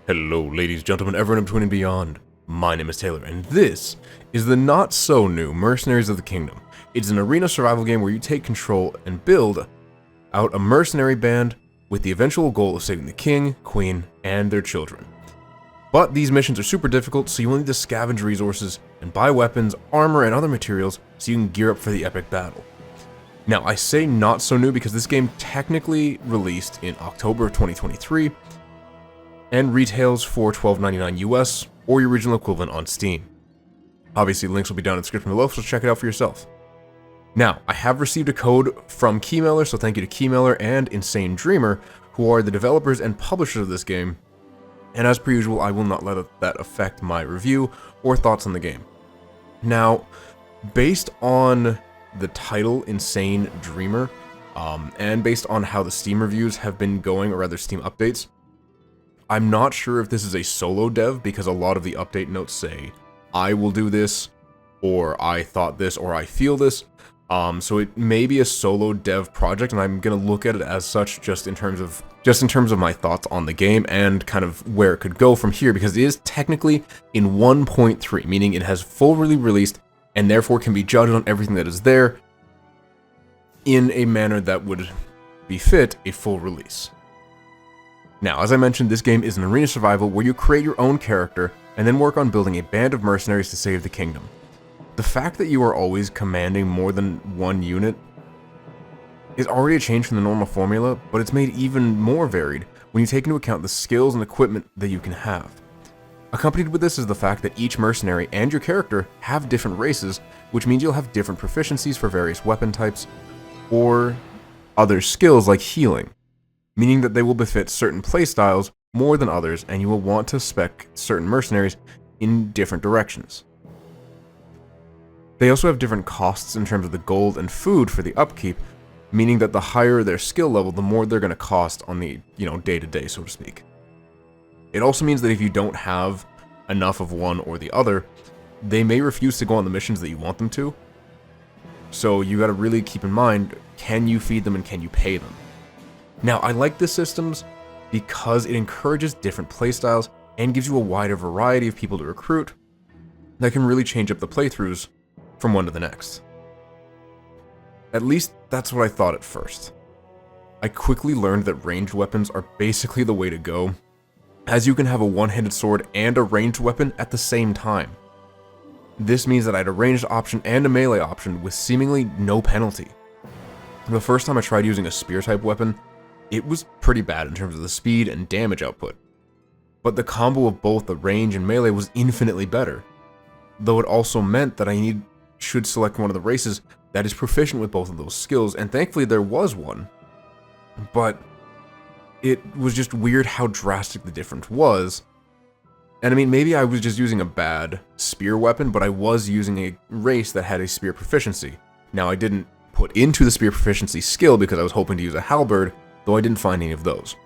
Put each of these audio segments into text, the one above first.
Hello, ladies, gentlemen, everyone in between and beyond. My name is Taylor, and this is the not-so-new Mercenaries of the Kingdom. It's an arena survival game where you take control and build out a mercenary band with the eventual goal of saving the king, queen, and their children. But these missions are super difficult, so you will need to scavenge resources and buy weapons, armor, and other materials so you can gear up for the epic battle. Now, I say not so new because this game technically released in October of 2023, and retails for $12.99 US, or your original equivalent on Steam. Obviously, links will be down in the description below, so check it out for yourself. Now, I have received a code from Keymailer, so thank you to Keymailer and Insane Dreamer, who are the developers and publishers of this game, and as per usual, I will not let that affect my review or thoughts on the game. Now, based on the title Insane Dreamer, and based on how the Steam reviews have been going, or rather Steam updates, I'm not sure if this is a solo dev, because a lot of the update notes say, I will do this, or I thought this, or I feel this. So it may be a solo dev project, and I'm gonna look at it as such just in terms of my thoughts on the game and kind of where it could go from here, because it is technically in 1.3, meaning it has fully released and therefore can be judged on everything that is there in a manner that would befit a full release. Now, as I mentioned, this game is an arena survival where you create your own character and then work on building a band of mercenaries to save the kingdom. The fact that you are always commanding more than one unit is already a change from the normal formula, but it's made even more varied when you take into account the skills and equipment that you can have. Accompanied with this is the fact that each mercenary and your character have different races, which means you'll have different proficiencies for various weapon types or other skills like healing, meaning that they will befit certain playstyles more than others, and you will want to spec certain mercenaries in different directions. They also have different costs in terms of the gold and food for the upkeep, meaning that the higher their skill level, the more they're going to cost on the, day-to-day, so to speak. It also means that if you don't have enough of one or the other, they may refuse to go on the missions that you want them to. So you got to really keep in mind, can you feed them and can you pay them? Now, I like the systems because it encourages different playstyles and gives you a wider variety of people to recruit that can really change up the playthroughs from one to the next. At least that's what I thought at first. I quickly learned that ranged weapons are basically the way to go, as you can have a one-handed sword and a ranged weapon at the same time. This means that I had a ranged option and a melee option with seemingly no penalty. The first time I tried using a spear-type weapon, it was pretty bad in terms of the speed and damage output, but the combo of both the range and melee was infinitely better, though it also meant that I should select one of the races that is proficient with both of those skills, and thankfully there was one, but it was just weird how drastic the difference was. And I mean, maybe I was just using a bad spear weapon, but I was using a race that had a spear proficiency. Now, I didn't put into the spear proficiency skill because I was hoping to use a halberd, though I didn't find any of those.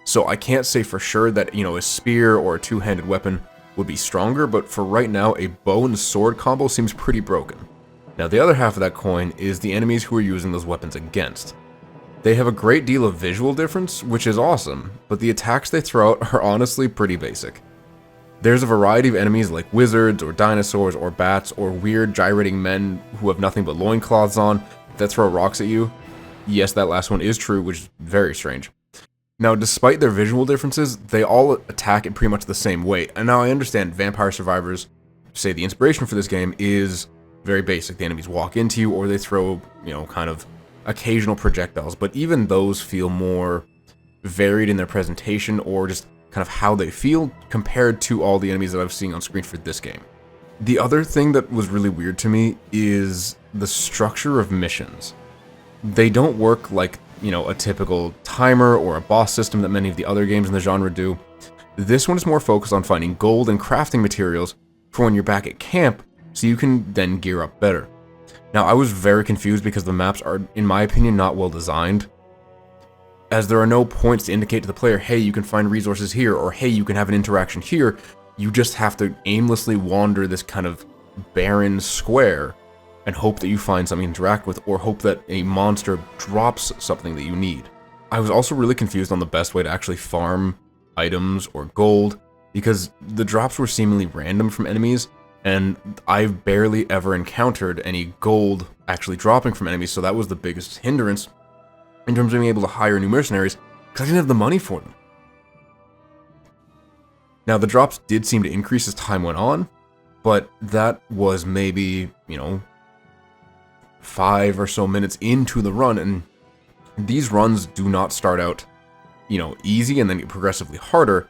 So I can't say for sure that, a spear or a two-handed weapon would be stronger, but for right now, a bow and sword combo seems pretty broken. Now, the other half of that coin is the enemies who are using those weapons against. They have a great deal of visual difference, which is awesome, but the attacks they throw out are honestly pretty basic. There's a variety of enemies like wizards, or dinosaurs, or bats, or weird gyrating men who have nothing but loincloths on that throw rocks at you. Yes, that last one is true, which is very strange. Now, despite their visual differences, they all attack in pretty much the same way. And now I understand Vampire Survivors say the inspiration for this game is very basic. The enemies walk into you, or they throw, kind of occasional projectiles. But even those feel more varied in their presentation, or just kind of how they feel compared to all the enemies that I've seen on screen for this game. The other thing that was really weird to me is the structure of missions. They don't work like, a typical timer or a boss system that many of the other games in the genre do. This one is more focused on finding gold and crafting materials for when you're back at camp, so you can then gear up better. Now, I was very confused because the maps are, in my opinion, not well designed, as there are no points to indicate to the player, hey, you can find resources here, or hey, you can have an interaction here. You just have to aimlessly wander this kind of barren square and hope that you find something to interact with, or hope that a monster drops something that you need. I was also really confused on the best way to actually farm items or gold, because the drops were seemingly random from enemies, and I've barely ever encountered any gold actually dropping from enemies, so that was the biggest hindrance in terms of being able to hire new mercenaries, because I didn't have the money for them. Now, the drops did seem to increase as time went on, but that was maybe, 5 or so minutes into the run, and these runs do not start out, easy and then get progressively harder.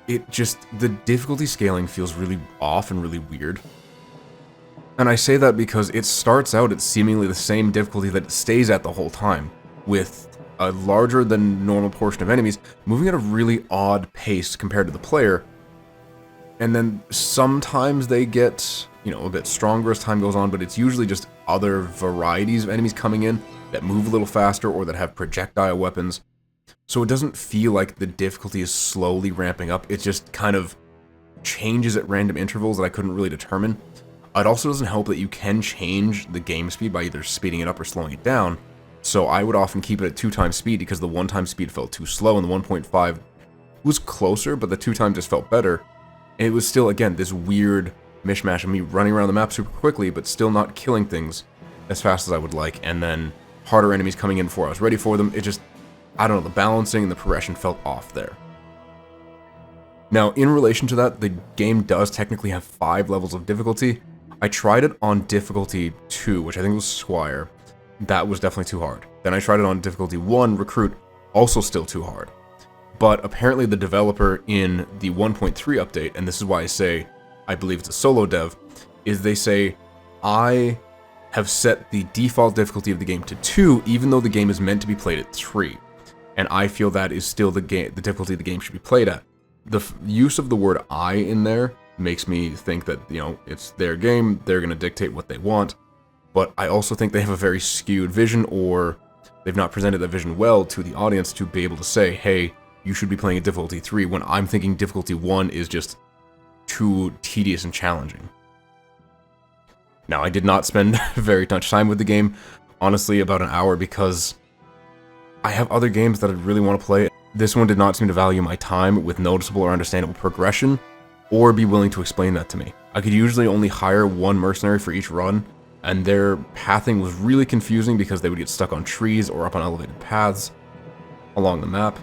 The difficulty scaling feels really off and really weird. And I say that because it starts out at seemingly the same difficulty that it stays at the whole time, with a larger than normal portion of enemies moving at a really odd pace compared to the player. And then sometimes they get, a bit stronger as time goes on, but it's usually just other varieties of enemies coming in that move a little faster or that have projectile weapons. So it doesn't feel like the difficulty is slowly ramping up. It just kind of changes at random intervals that I couldn't really determine. It also doesn't help that you can change the game speed by either speeding it up or slowing it down. So I would often keep it at 2x speed because the 1x speed felt too slow, and the 1.5 was closer, but the 2x just felt better. And it was still, again, this weird mishmash of me running around the map super quickly, but still not killing things as fast as I would like, and then harder enemies coming in before I was ready for them. It just, I don't know, the balancing and the progression felt off there. Now, in relation to that, the game does technically have 5 levels of difficulty. I tried it on difficulty 2, which I think was Squire. That was definitely too hard. Then I tried it on difficulty 1, Recruit, also still too hard. But apparently the developer in the 1.3 update, and this is why I say I believe it's a solo dev, is they say, I have set the default difficulty of the game to 2, even though the game is meant to be played at 3. And I feel that is still the difficulty the game should be played at. The use of the word I in there makes me think that, it's their game, they're going to dictate what they want. But I also think they have a very skewed vision, or they've not presented that vision well to the audience to be able to say, hey, you should be playing at difficulty 3, when I'm thinking difficulty 1 is just too tedious and challenging. Now, I did not spend very much time with the game, honestly about an hour, because I have other games that I really want to play. This one did not seem to value my time with noticeable or understandable progression, or be willing to explain that to me. I could usually only hire one mercenary for each run, and their pathing was really confusing because they would get stuck on trees or up on elevated paths along the map,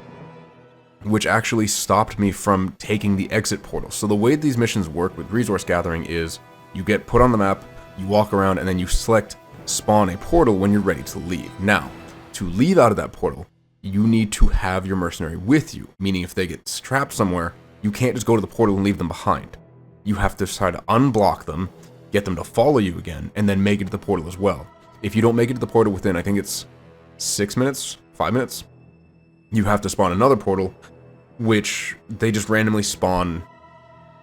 which actually stopped me from taking the exit portal. So the way these missions work with resource gathering is you get put on the map, you walk around, and then you select spawn a portal when you're ready to leave. Now, to leave out of that portal, you need to have your mercenary with you, meaning if they get trapped somewhere, you can't just go to the portal and leave them behind. You have to try to unblock them, get them to follow you again, and then make it to the portal as well. If you don't make it to the portal within, I think it's 6 minutes, 5 minutes, you have to spawn another portal, which they just randomly spawn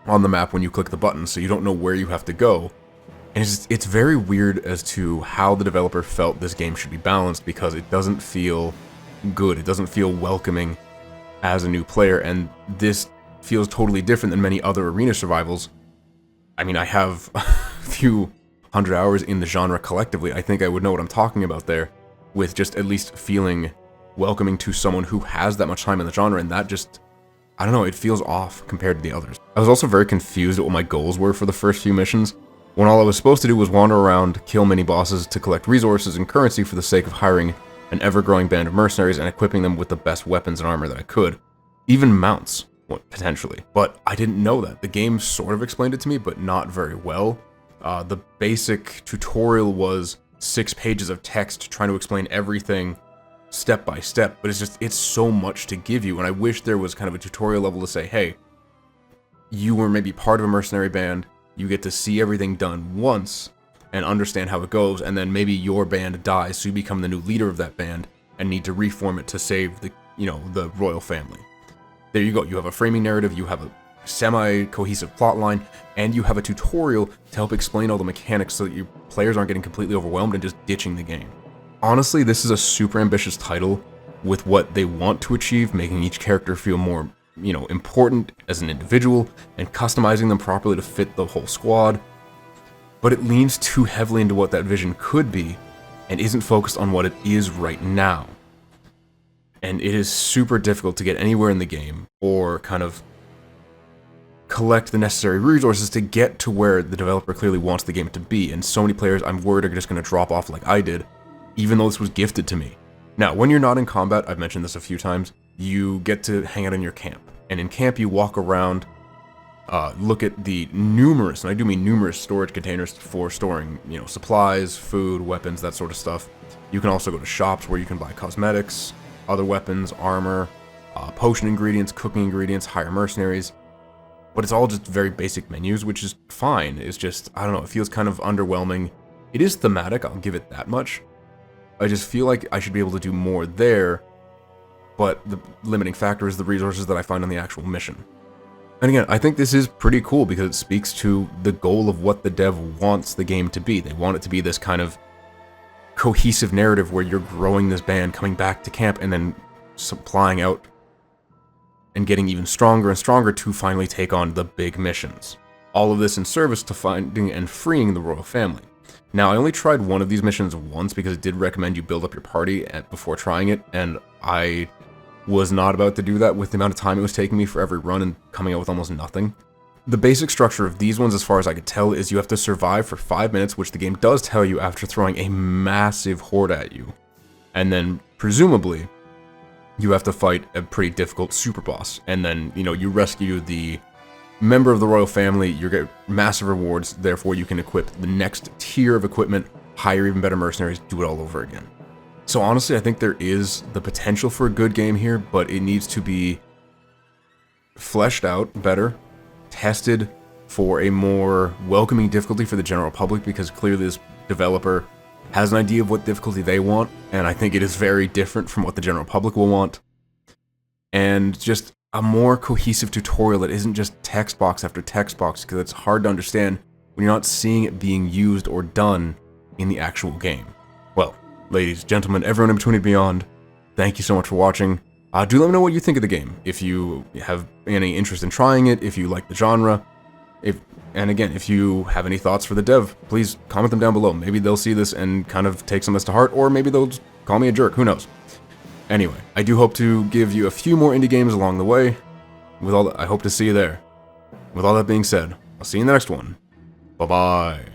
on the map when you click the button, so you don't know where you have to go. And it's very weird as to how the developer felt this game should be balanced, because it doesn't feel good, it doesn't feel welcoming as a new player, and this feels totally different than many other arena survivals. I mean, I have a few hundred hours in the genre collectively. I think I would know what I'm talking about there, with just at least feeling welcoming to someone who has that much time in the genre, and that just, I don't know, it feels off compared to the others. I was also very confused at what my goals were for the first few missions, when all I was supposed to do was wander around, kill mini bosses to collect resources and currency for the sake of hiring an ever-growing band of mercenaries and equipping them with the best weapons and armor that I could. Even mounts, potentially. But I didn't know that. The game sort of explained it to me, but not very well. The basic tutorial was 6 pages of text trying to explain everything step by step, but it's so much to give you, and I wish there was kind of a tutorial level to say, hey, you were maybe part of a mercenary band, you get to see everything done once and understand how it goes, and then maybe your band dies, so you become the new leader of that band and need to reform it to save the, the royal family. There you go. You have a framing narrative, you have a semi-cohesive plotline, and you have a tutorial to help explain all the mechanics so that your players aren't getting completely overwhelmed and just ditching the game. Honestly, this is a super ambitious title with what they want to achieve, making each character feel more, important as an individual and customizing them properly to fit the whole squad. But it leans too heavily into what that vision could be and isn't focused on what it is right now. and it is super difficult to get anywhere in the game or kind of collect the necessary resources to get to where the developer clearly wants the game to be, and so many players I'm worried are just going to drop off like I did, even though this was gifted to me. Now, when you're not in combat, I've mentioned this a few times, you get to hang out in your camp, and in camp you walk around, look at the numerous, and I do mean numerous, storage containers for storing, supplies, food, weapons, that sort of stuff. You can also go to shops where you can buy cosmetics, other weapons, armor, potion ingredients, cooking ingredients, hire mercenaries. But it's all just very basic menus, which is fine. It's just, I don't know, it feels kind of underwhelming. It is thematic, I'll give it that much. I just feel like I should be able to do more there, but the limiting factor is the resources that I find on the actual mission. And again, I think this is pretty cool because it speaks to the goal of what the dev wants the game to be. They want it to be this kind of cohesive narrative where you're growing this band, coming back to camp, and then supplying out and getting even stronger and stronger to finally take on the big missions. All of this in service to finding and freeing the royal family. Now, I only tried one of these missions once because it did recommend you build up your party before trying it, and I was not about to do that with the amount of time it was taking me for every run and coming out with almost nothing. The basic structure of these ones, as far as I could tell, is you have to survive for 5 minutes, which the game does tell you after throwing a massive horde at you. And then, presumably, you have to fight a pretty difficult super boss. And then, you rescue the member of the royal family, you get massive rewards, therefore you can equip the next tier of equipment, hire even better mercenaries, do it all over again. So honestly, I think there is the potential for a good game here, but it needs to be fleshed out better, tested for a more welcoming difficulty for the general public, because clearly this developer has an idea of what difficulty they want, and I think it is very different from what the general public will want. And just a more cohesive tutorial that isn't just text box after text box, because it's hard to understand when you're not seeing it being used or done in the actual game. Well, ladies, gentlemen, everyone in between and beyond, thank you so much for watching. Do let me know what you think of the game, if you have any interest in trying it, if you like the genre, and again, if you have any thoughts for the dev, please comment them down below. Maybe they'll see this and kind of take some of this to heart, or maybe they'll just call me a jerk, who knows. Anyway, I do hope to give you a few more indie games along the way. I hope to see you there. With all that being said, I'll see you in the next one. Bye-bye.